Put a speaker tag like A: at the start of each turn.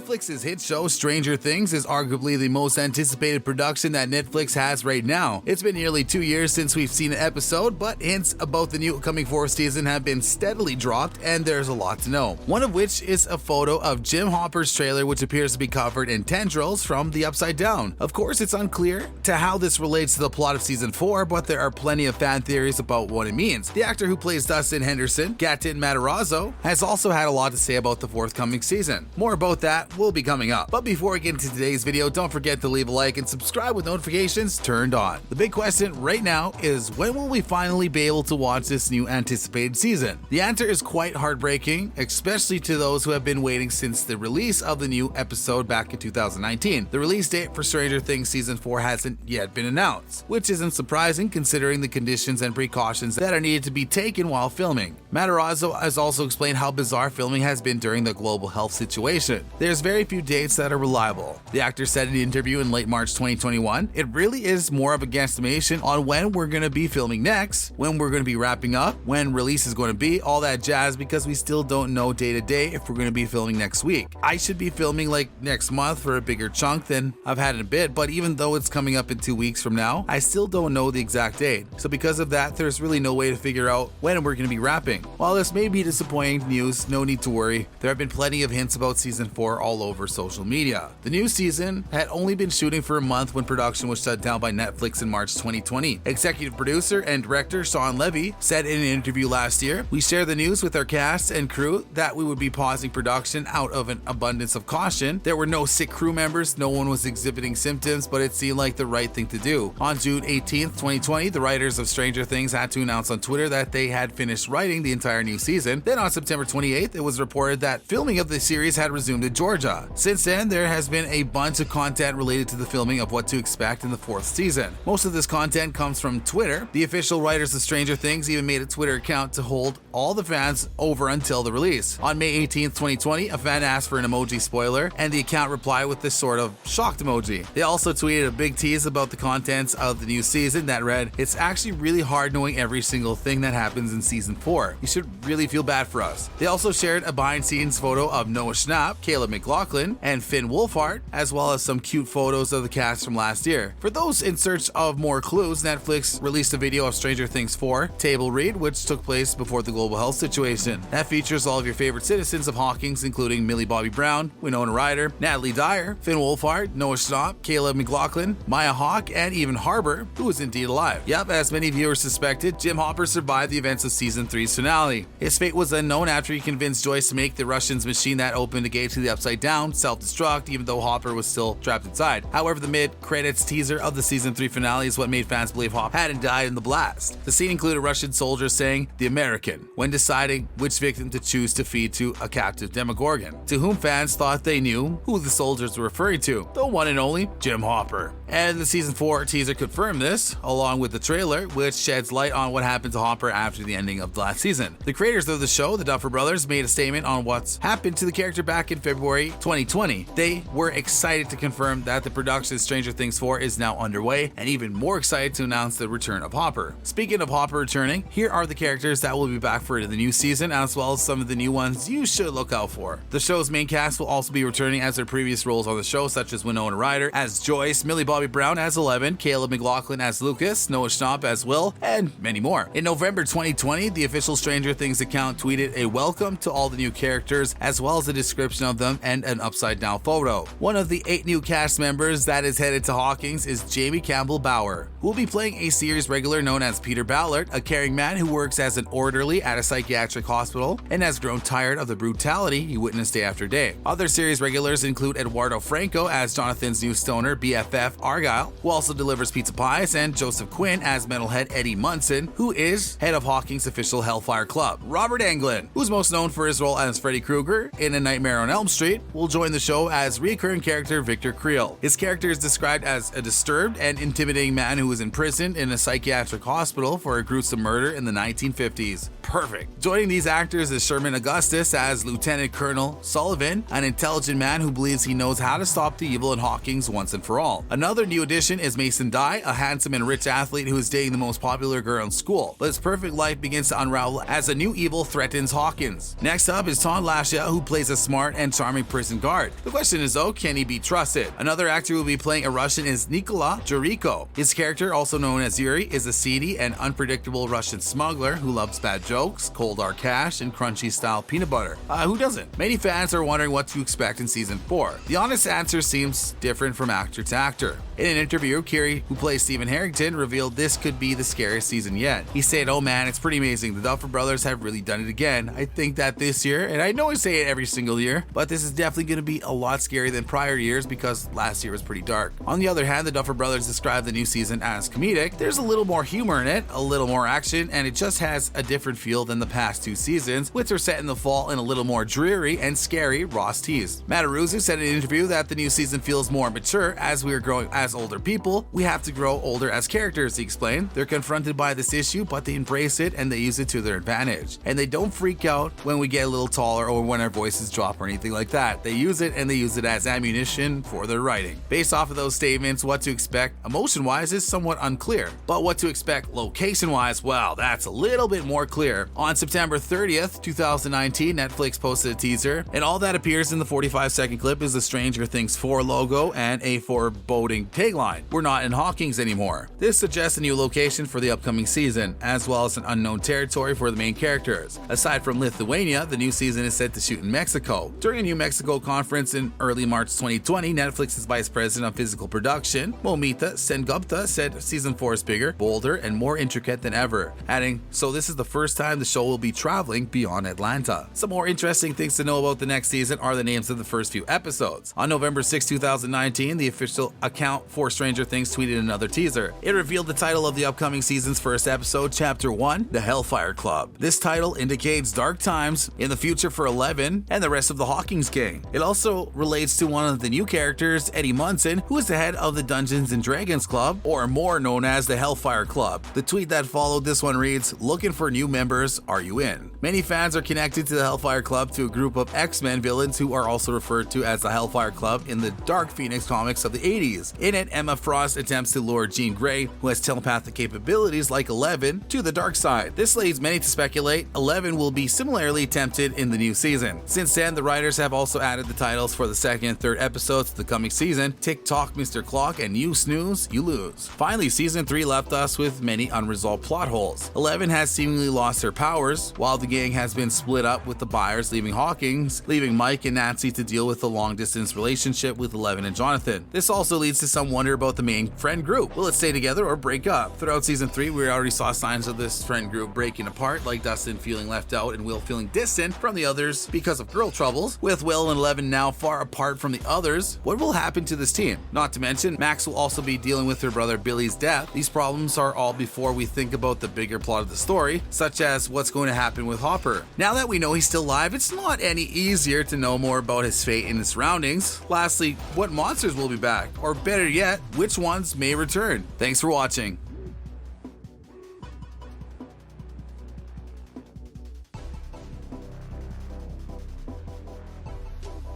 A: Netflix's hit show Stranger Things is arguably the most anticipated production that Netflix has right now. It's been nearly 2 years since we've seen an episode, but hints about the new coming fourth season have been steadily dropped, and there's a lot to know. One of which is a photo of Jim Hopper's trailer, which appears to be covered in tendrils from the upside down. Of course, it's unclear to how this relates to the plot of season 4, but there are plenty of fan theories about what it means. The actor who plays Dustin Henderson, gaten matarazzo, has also had a lot to say about the forthcoming season. More about that will be coming up. But before we get into today's video, don't forget to leave a like and subscribe with notifications turned on. The big question right now is, when will we finally be able to watch this new anticipated season? The answer is quite heartbreaking, especially to those who have been waiting since the release of the new episode back in 2019. The release date for Stranger Things season 4 hasn't yet been announced, which isn't surprising considering the conditions and precautions that are needed to be taken while filming. Matarazzo has also explained how bizarre filming has been during the global health situation. There's very few dates that are reliable. The actor said in an interview in late March 2021, "It really is more of a guesstimation on when we're going to be filming next, when we're going to be wrapping up, when release is going to be, all that jazz, because we still don't know day to day if we're going to be filming next week. I should be filming like next month for a bigger chunk than I've had in a bit, but even though it's coming up in 2 weeks from now, I still don't know the exact date. So because of that, there's really no way to figure out when we're going to be wrapping." While this may be disappointing news, no need to worry. There have been plenty of hints about season 4 all over social media. The new season had only been shooting for a month when production was shut down by Netflix in March 2020. Executive producer and director Sean Levy said in an interview last year, "We shared the news with our cast and crew that we would be pausing production out of an abundance of caution. There were no sick crew members, no one was exhibiting symptoms, but it seemed like the right thing to do." On June 18th, 2020, the writers of Stranger Things had to announce on Twitter that they had finished writing the entire new season. Then on September 28th, it was reported that filming of the series had resumed in Georgia. Since then, there has been a bunch of content related to the filming of what to expect in the fourth season. Most of this content comes from Twitter. The official writers of Stranger Things even made a Twitter account to hold all the fans over until the release. On May 18th, 2020, a fan asked for an emoji spoiler, and the account replied with this sort of shocked emoji. They also tweeted a big tease about the contents of the new season that read, "It's actually really hard knowing every single thing that happens in season 4. You should really feel bad for us." They also shared a behind-scenes photo of Noah Schnapp, mclaughlin, and Finn Wolfhard, as well as some cute photos of the cast from last year. For those in search of more clues, Netflix released a video of Stranger Things 4 table read, which took place before the global health situation. That features all of your favorite citizens of Hawkins, including Millie Bobby Brown, Winona Ryder, Natalie Dyer, Finn Wolfhard, Noah Schnapp, mclaughlin, Maya Hawke, and even Harbour, who is indeed alive. Yep, as many viewers suspected, Jim Hopper survived the events of season 3's finale. His fate was unknown after he convinced Joyce to make the Russians' machine that opened a gate to the upside down self-destruct, even though Hopper was still trapped inside. However, the mid-credits teaser of the season 3 finale is what made fans believe Hopper hadn't died in the blast. The scene included Russian soldiers saying "the American" when deciding which victim to choose to feed to a captive Demogorgon, to whom fans thought they knew who the soldiers were referring to, the one and only Jim Hopper. And the season 4 teaser confirmed this, along with the trailer, which sheds light on what happened to Hopper after the ending of the last season. The creators of the show, the Duffer Brothers, made a statement on what's happened to the character back in February 2020. They were excited to confirm that the production of Stranger Things 4 is now underway, and even more excited to announce the return of Hopper. Speaking of Hopper returning, here are the characters that will be back for the new season, as well as some of the new ones you should look out for. The show's main cast will also be returning as their previous roles on the show, such as Winona Ryder as Joyce, Millie Bobby Brown as Eleven, mclaughlin as Lucas, Noah Schnapp as Will, and many more. In November 2020, the official Stranger Things account tweeted a welcome to all the new characters, as well as a description of them and an upside-down photo. One of the 8 new cast members that is headed to Hawkins is Jamie Campbell Bower, who will be playing a series regular known as Peter Ballard, a caring man who works as an orderly at a psychiatric hospital and has grown tired of the brutality he witnessed day after day. Other series regulars include Eduardo Franco as Jonathan's new stoner BFF Argyle, who also delivers pizza pies, and Joseph Quinn as metalhead Eddie Munson, who is head of Hawkins' official Hellfire Club. Robert Englund, who's most known for his role as Freddy Krueger in A Nightmare on Elm Street, will join the show as recurring character Victor Creel. His character is described as a disturbed and intimidating man who was imprisoned in a psychiatric hospital for a gruesome murder in the 1950s. Perfect. Joining these actors is Sherman Augustus as Lieutenant Colonel Sullivan, an intelligent man who believes he knows how to stop the evil in Hawkins once and for all. Another new addition is Mason Dye, a handsome and rich athlete who is dating the most popular girl in school, but his perfect life begins to unravel as a new evil threatens Hawkins. Next up is Todd Lascia, who plays a smart and charming prison guard. The question is though, can he be trusted? Another actor who will be playing a Russian is Nikola Juriko. His character, also known as Yuri, is a seedy and unpredictable Russian smuggler who loves bad jokes, cold hard cash, and crunchy style peanut butter. Who doesn't? Many fans are wondering what to expect in season 4. The honest answer seems different from actor to actor. In an interview, Kiri, who plays Stephen Harrington, revealed this could be the scariest season yet. He said, "Oh man, it's pretty amazing. The Duffer Brothers have really done it again. I think that this year, and I know I say it every single year, but this is definitely going to be a lot scarier than prior years because last year was pretty dark." On the other hand, the Duffer Brothers described the new season as comedic. There's a little more humor in it, a little more action, and it just has a different feel than the past 2 seasons, which are set in the fall and a little more dreary and scary, Ross teased. Matarazzo said in an interview that the new season feels more mature as we are growing as older people. We have to grow older as characters, he explained. They're confronted by this issue, but they embrace it and they use it to their advantage. And they don't freak out when we get a little taller or when our voices drop or anything like that. They use it and they use it as ammunition for their writing. Based off of those statements, what to expect emotion-wise is somewhat unclear. But what to expect location-wise, well, that's a little bit more clear. On September 30th, 2019, Netflix posted a teaser, and all that appears in the 45-second clip is the Stranger Things 4 logo and a foreboding tagline: "We're not in Hawkins anymore." This suggests a new location for the upcoming season, as well as an unknown territory for the main characters. Aside from Lithuania, the new season is set to shoot in Mexico. During a New Mexico conference in early March 2020, Netflix's Vice President of Physical Production, Momita Sengupta, said season 4 is bigger, bolder, and more intricate than ever, adding, "So this is the first time the show will be traveling beyond Atlanta." Some more interesting things to know about the next season are the names of the first few episodes. On November 6, 2019, the official account for Stranger Things tweeted another teaser. It revealed the title of the upcoming season's first episode, Chapter 1, The Hellfire Club. This title indicates dark times in the future for Eleven and the rest of the Hawkins gang. It also relates to one of the new characters, Eddie Munson, who is the head of the Dungeons and Dragons Club, or more known as the Hellfire Club. The tweet that followed this one reads, "Looking for new members, are you in?" Many fans are connected to the Hellfire Club to a group of X-Men villains who are also referred to as the Hellfire Club in the Dark Phoenix comics of the 80s. In it, Emma Frost attempts to lure Jean Grey, who has telepathic capabilities like Eleven, to the dark side. This leads many to speculate Eleven will be similarly tempted in the new season. Since then, the writers have also added the titles for the second and third episodes of the coming season: Tick Tock, Mr. Clock, and You Snooze, You Lose. Finally, season 3 left us with many unresolved plot holes. Eleven has seemingly lost her powers, while the gang has been split up, with the Byers leaving Hawkins, leaving Mike and Nancy to deal with the long-distance relationship with Eleven and Jonathan. This also leads to some wonder about the main friend group. Will it stay together or break up? Throughout season 3, we already saw signs of this friend group breaking apart, like Dustin feeling left out and Will feeling distant from the others because of girl troubles. With Will and Eleven now far apart from the others, what will happen to this team? Not to mention, Max will also be dealing with her brother Billy's death. These problems are all before we think about the bigger plot of the story, such as what's going to happen with Hopper. Now that we know he's still alive, it's not any easier to know more about his fate and his surroundings. Lastly, what monsters will be back? Or better yet, which ones may return? Thanks for watching.